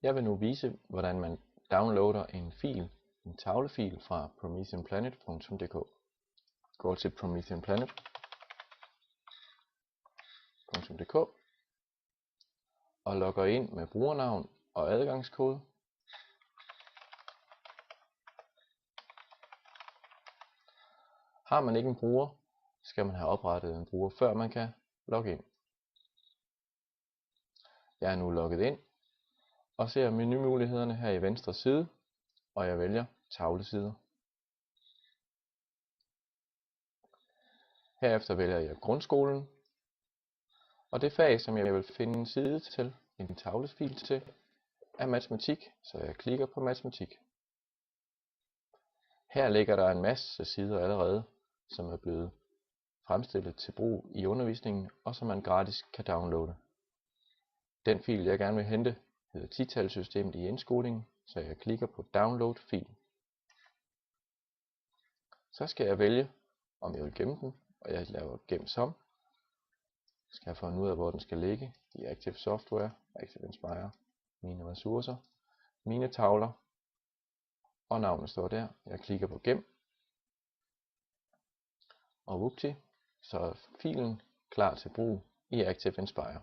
Jeg vil nu vise, hvordan man downloader en tavlefil fra prometheanplanet.dk. Gå til prometheanplanet.dk og logger ind med brugernavn og adgangskode. Har man ikke en bruger, skal man have oprettet en bruger, før man kan logge ind. Jeg er nu logget ind og ser menumulighederne her i venstre side, og jeg vælger tavlesider. Herefter vælger jeg grundskolen, og det fag, som jeg vil finde en side til, en tavlefil til, er matematik, så jeg klikker på matematik. Her ligger der en masse sider allerede, som er blevet fremstillet til brug i undervisningen, og som man gratis kan downloade. Den fil, jeg gerne vil hente, hedder 10-talssystemet i indskolingen, så jeg klikker på download fil. Så skal jeg vælge, om jeg vil gemme den, og jeg laver gem som. Skal jeg finde ud af, hvor den skal ligge i Active Software, Active Inspire, mine ressourcer, mine tavler, og navnet står der. Jeg klikker på gem, og vupti, så er filen klar til brug i Active Inspire.